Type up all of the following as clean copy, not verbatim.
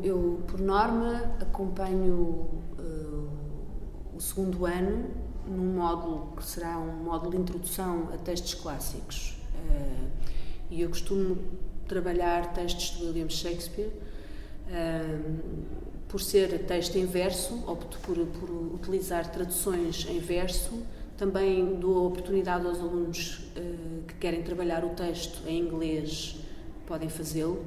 Eu, por norma, acompanho o segundo ano num módulo que será um módulo de introdução a textos clássicos. E eu costumo trabalhar textos de William Shakespeare. Por ser texto em verso, opto por utilizar traduções em verso. Também dou a oportunidade aos alunos que querem trabalhar o texto em inglês, podem fazê-lo,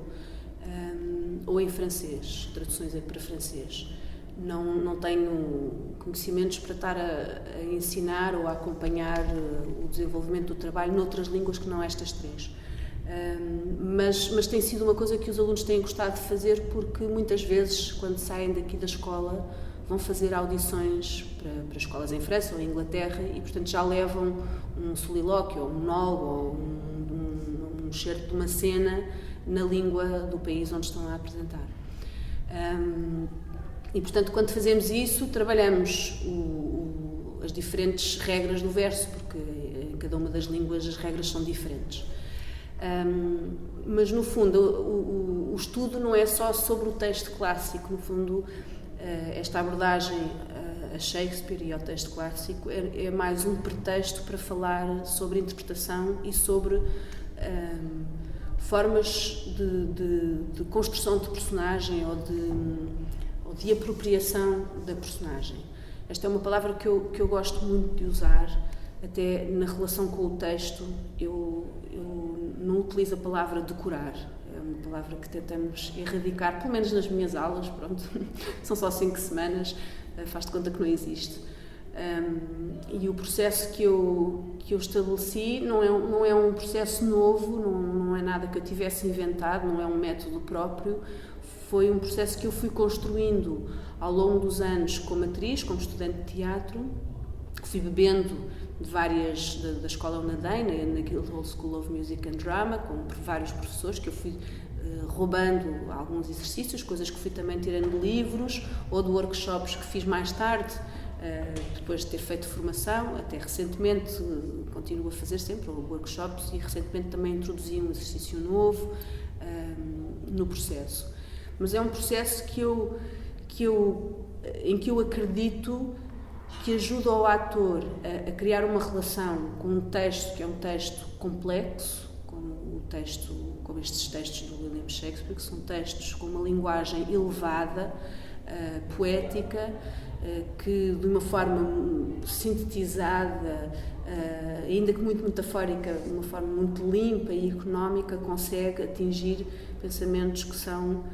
ou em francês, traduções para francês. Não tenho conhecimentos para estar a ensinar ou a acompanhar o desenvolvimento do trabalho noutras línguas que não estas três. Mas tem sido uma coisa que os alunos têm gostado de fazer, porque muitas vezes, quando saem daqui da escola, vão fazer audições para escolas em França ou em Inglaterra e, portanto, já levam um solilóquio, ou um monólogo, ou um excerto de uma cena na língua do país onde estão a apresentar. E, portanto, quando fazemos isso, trabalhamos as diferentes regras do verso, porque em cada uma das línguas as regras são diferentes. Mas, no fundo, o estudo não é só sobre o texto clássico. No fundo, esta abordagem a Shakespeare e ao texto clássico é mais um pretexto para falar sobre interpretação e sobre formas de construção de personagem ou de apropriação da personagem. Esta é uma palavra que eu gosto muito de usar, até na relação com o texto. Eu não utilizo a palavra decorar, é uma palavra que tentamos erradicar, pelo menos nas minhas aulas, pronto, são só 5 semanas, faz de conta que não existe. E o processo que eu estabeleci não é um processo novo, não é nada que eu tivesse inventado, não é um método próprio, foi um processo que eu fui construindo ao longo dos anos como atriz, como estudante de teatro, fui bebendo de várias, da escola onde andei, na Guildhall School of Music and Drama, com vários professores, que eu fui roubando alguns exercícios, coisas que fui também tirando de livros, ou de workshops que fiz mais tarde, depois de ter feito formação. Até recentemente continuo a fazer sempre workshops e recentemente também introduzi um exercício novo no processo. Mas é um processo em que eu acredito que ajuda o ator a criar uma relação com um texto que é um texto complexo, como estes textos do William Shakespeare, que são textos com uma linguagem elevada, poética, que de uma forma sintetizada, ainda que muito metafórica, de uma forma muito limpa e económica, consegue atingir pensamentos que são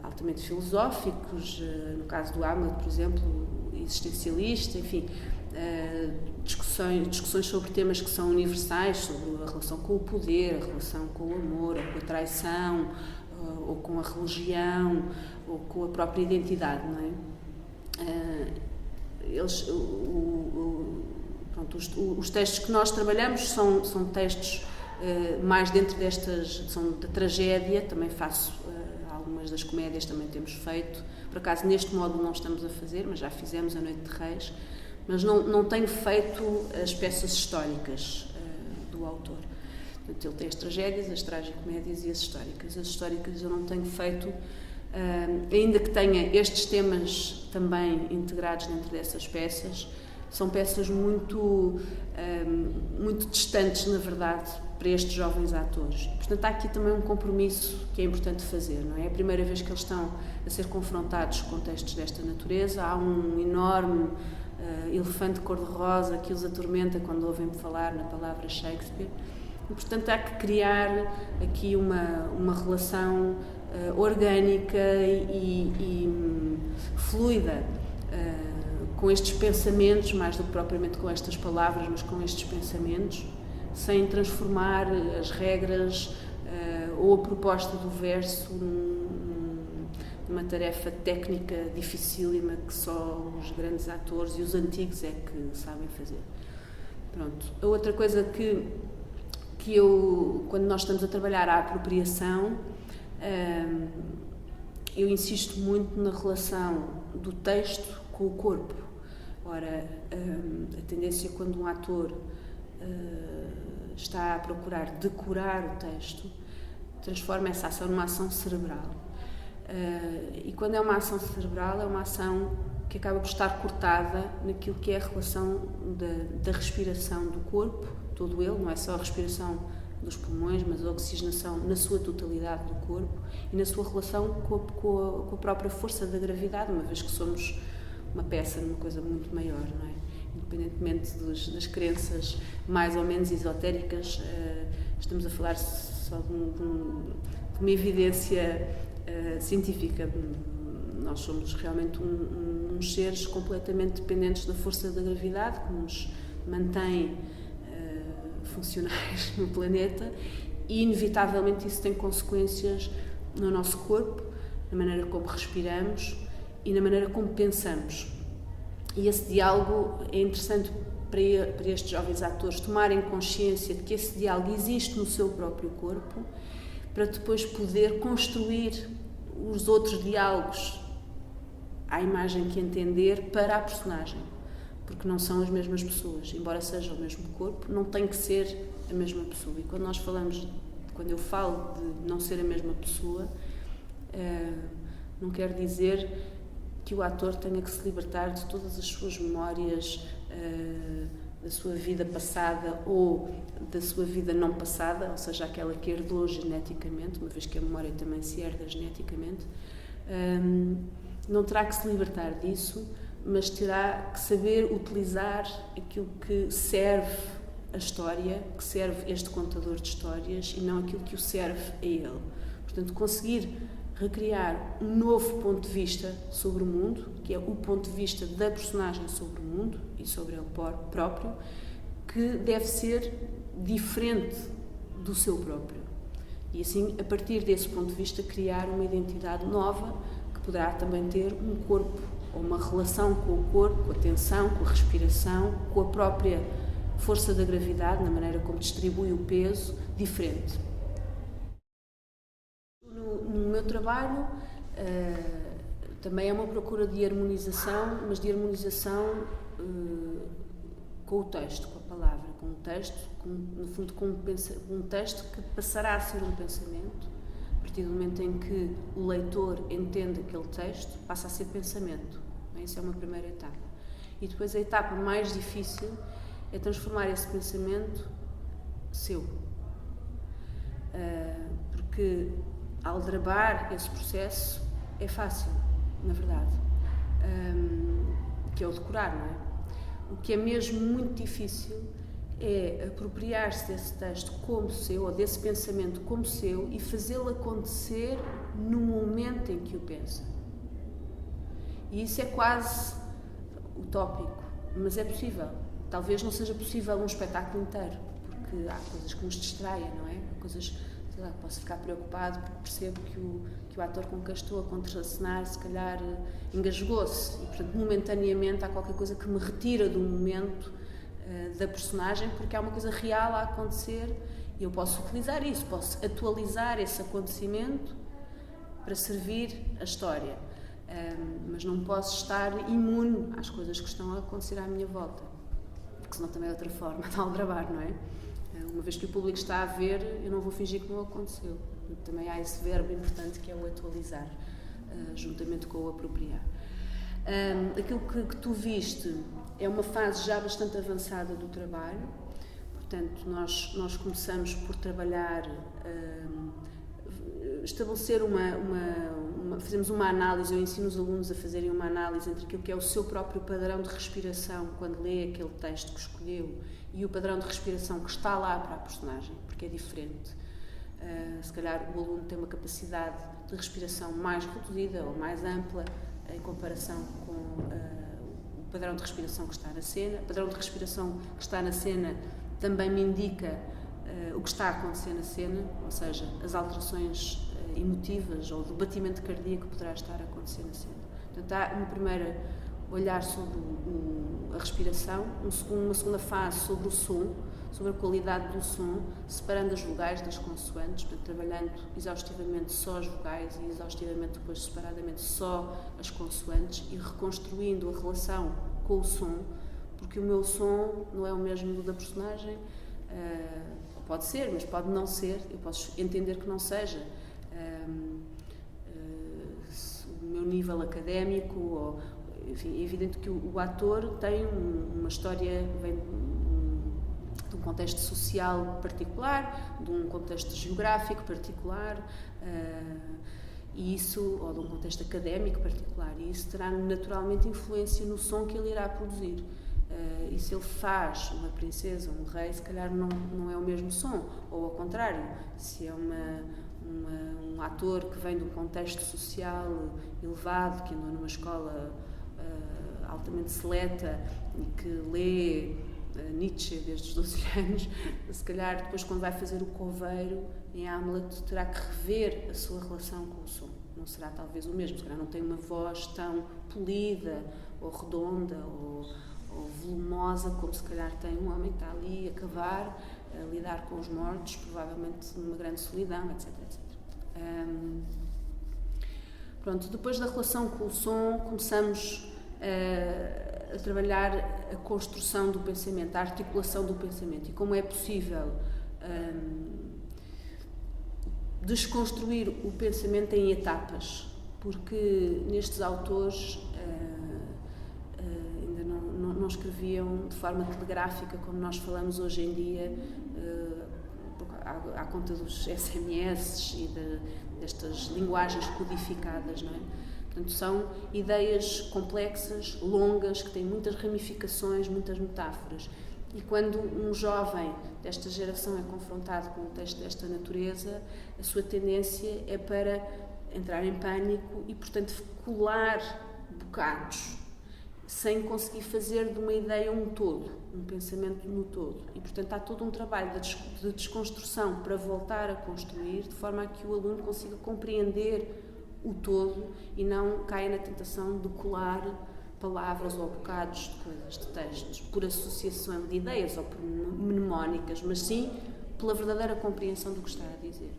altamente filosóficos, no caso do Hamlet, por exemplo, existencialista, enfim, discussões sobre temas que são universais, sobre a relação com o poder, a relação com o amor, ou com a traição, ou com a religião, ou com a própria identidade, não é? Os textos que nós trabalhamos são textos mais dentro são da tragédia. Também faço algumas das comédias, também temos feito. Por acaso, neste módulo não estamos a fazer, mas já fizemos A Noite de Reis. Mas não tenho feito as peças históricas do autor. Portanto, ele tem as tragédias, as tragicomédias e as históricas. As históricas eu não tenho feito, ainda que tenha estes temas também integrados dentro dessas peças. São peças muito distantes, na verdade, para estes jovens atores. Portanto, há aqui também um compromisso que é importante fazer, não é? É a primeira vez que eles estão a ser confrontados com textos desta natureza. Há um enorme elefante cor-de-rosa que os atormenta quando ouvem falar na palavra Shakespeare. E, portanto, há que criar aqui uma relação orgânica e fluida com estes pensamentos, mais do que propriamente com estas palavras, mas com estes pensamentos, sem transformar as regras ou a proposta do verso numa tarefa técnica dificílima que só os grandes atores e os antigos é que sabem fazer. Pronto. A outra coisa que quando nós estamos a trabalhar a apropriação, eu insisto muito na relação do texto com o corpo. Ora, a tendência quando um ator está a procurar decorar o texto, transforma essa ação numa ação cerebral. E quando é uma ação cerebral, é uma ação que acaba por estar cortada naquilo que é a relação da respiração do corpo, todo ele, não é só a respiração dos pulmões, mas a oxigenação na sua totalidade do corpo e na sua relação com a própria força da gravidade, uma vez que somos uma peça numa coisa muito maior, não é? Independentemente das crenças mais ou menos esotéricas, estamos a falar só de uma evidência científica. Nós somos realmente uns seres completamente dependentes da força da gravidade, que nos mantém funcionais no planeta, e inevitavelmente isso tem consequências no nosso corpo, na maneira como respiramos e na maneira como pensamos. E esse diálogo é interessante para estes jovens atores tomarem consciência de que esse diálogo existe no seu próprio corpo, para depois poder construir os outros diálogos à imagem que entender para a personagem, porque não são as mesmas pessoas, embora seja o mesmo corpo, não tem que ser a mesma pessoa. E quando eu falo de não ser a mesma pessoa, não quero dizer que o ator tenha que se libertar de todas as suas memórias da sua vida passada ou da sua vida não passada, ou seja, aquela que herdou geneticamente, uma vez que a memória também se herda geneticamente. Não terá que se libertar disso, mas terá que saber utilizar aquilo que serve a história, que serve este contador de histórias, e não aquilo que o serve a ele. Portanto, conseguir recriar um novo ponto de vista sobre o mundo, que é o ponto de vista da personagem sobre o mundo e sobre ele próprio, que deve ser diferente do seu próprio. E assim, a partir desse ponto de vista, criar uma identidade nova, que poderá também ter um corpo, ou uma relação com o corpo, com a tensão, com a respiração, com a própria força da gravidade, na maneira como distribui o peso, diferente. No meu trabalho também é uma procura de harmonização, mas de harmonização com o texto, com a palavra, com o texto, no fundo com um texto que passará a ser um pensamento. A partir do momento em que o leitor entende aquele texto, passa a ser pensamento. Isso é uma primeira etapa. E depois a etapa mais difícil é transformar esse pensamento seu. Porque aldrabar esse processo é fácil, na verdade, que é o decorar, não é? O que é mesmo muito difícil é apropriar-se desse texto como seu, ou desse pensamento como seu, e fazê-lo acontecer no momento em que o pensa. E isso é quase utópico, mas é possível. Talvez não seja possível um espetáculo inteiro, porque há coisas que nos distraem, não é? Há coisas, sei lá, posso ficar preocupado porque percebo que o ator com quem estou a contracenar se calhar engasgou-se, e portanto momentaneamente há qualquer coisa que me retira do momento da personagem, porque há uma coisa real a acontecer e eu posso utilizar isso, posso atualizar esse acontecimento para servir a história, mas não posso estar imune às coisas que estão a acontecer à minha volta, porque senão também é outra forma de aldrabar, não é? Uma vez que o público está a ver, eu não vou fingir que não aconteceu. Também há esse verbo importante que é o atualizar, juntamente com o apropriar. Aquilo que tu viste é uma fase já bastante avançada do trabalho. Portanto, nós começamos por trabalhar, estabelecer fazemos uma análise, eu ensino os alunos a fazerem uma análise entre aquilo que é o seu próprio padrão de respiração quando lê aquele texto que escolheu e o padrão de respiração que está lá para a personagem, porque é diferente. Se calhar o aluno tem uma capacidade de respiração mais reduzida ou mais ampla em comparação com o padrão de respiração que está na cena. O padrão de respiração que está na cena também me indica o que está a acontecer na cena, ou seja, as alterações emotivas ou do batimento cardíaco que poderá estar a acontecer na cena. Portanto, há uma primeira olhar sobre a respiração, uma segunda fase sobre o som, sobre a qualidade do som, separando as vogais das consoantes, portanto, trabalhando exaustivamente só as vogais e exaustivamente depois separadamente só as consoantes e reconstruindo a relação com o som, porque o meu som não é o mesmo do da personagem, pode ser, mas pode não ser, eu posso entender que não seja. meu nível académico, ou, enfim, é evidente que o ator tem uma história, vem de um contexto social particular, de um contexto geográfico particular, e isso, ou de um contexto académico particular, e isso terá naturalmente influência no som que ele irá produzir. E se ele faz uma princesa, um rei, se calhar não é o mesmo som, ou ao contrário, se é um ator que vem de um contexto social elevado, que andou numa escola altamente seleta e que lê Nietzsche desde os 12 anos, se calhar depois quando vai fazer o coveiro em Hamlet terá que rever a sua relação com o som. Não será talvez o mesmo, se calhar não tem uma voz tão polida ou redonda ou volumosa como se calhar tem um homem que está ali a cavar, a lidar com os mortos, provavelmente numa grande solidão, etc, etc. Pronto, depois da relação com o som começamos a trabalhar a construção do pensamento, a articulação do pensamento e como é possível desconstruir o pensamento em etapas, porque nestes autores ainda não escreviam de forma telegráfica como nós falamos hoje em dia, à conta dos SMS e destas linguagens codificadas, não é? Portanto, são ideias complexas, longas, que têm muitas ramificações, muitas metáforas. E quando um jovem desta geração é confrontado com um texto desta natureza, a sua tendência é para entrar em pânico e, portanto, colar bocados, sem conseguir fazer de uma ideia um todo, um pensamento no todo. E, portanto, há todo um trabalho de desconstrução para voltar a construir, de forma a que o aluno consiga compreender o todo e não caia na tentação de colar palavras ou bocados de coisas, de textos, por associação de ideias ou por mnemónicas, mas sim pela verdadeira compreensão do que está a dizer.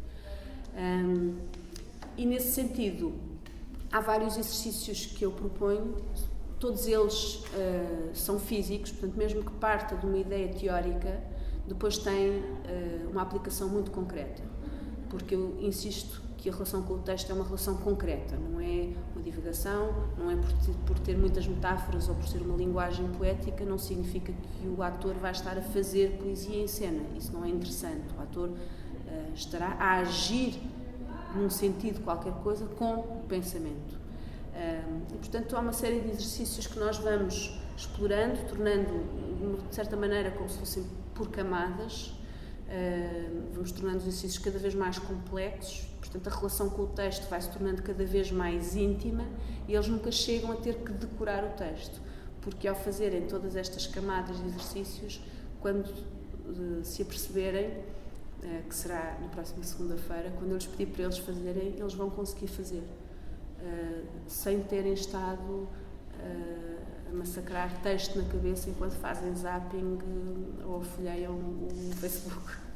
E nesse sentido, há vários exercícios que eu proponho, todos eles são físicos, portanto, mesmo que parta de uma ideia teórica, depois tem uma aplicação muito concreta, porque eu insisto que a relação com o texto é uma relação concreta, não é uma divagação, não é por ter muitas metáforas ou por ser uma linguagem poética, não significa que o ator vai estar a fazer poesia em cena, isso não é interessante, o ator estará a agir num sentido qualquer coisa com o pensamento. E, portanto, há uma série de exercícios que nós vamos explorando, tornando, de certa maneira, como se fossem por camadas, vamos tornando os exercícios cada vez mais complexos, portanto a relação com o texto vai se tornando cada vez mais íntima e eles nunca chegam a ter que decorar o texto, porque ao fazerem todas estas camadas de exercícios, quando se aperceberem, que será na próxima segunda-feira, quando eu lhes pedir para eles fazerem, eles vão conseguir fazer, sem terem estado a massacrar texto na cabeça enquanto fazem zapping ou folheiam o Facebook.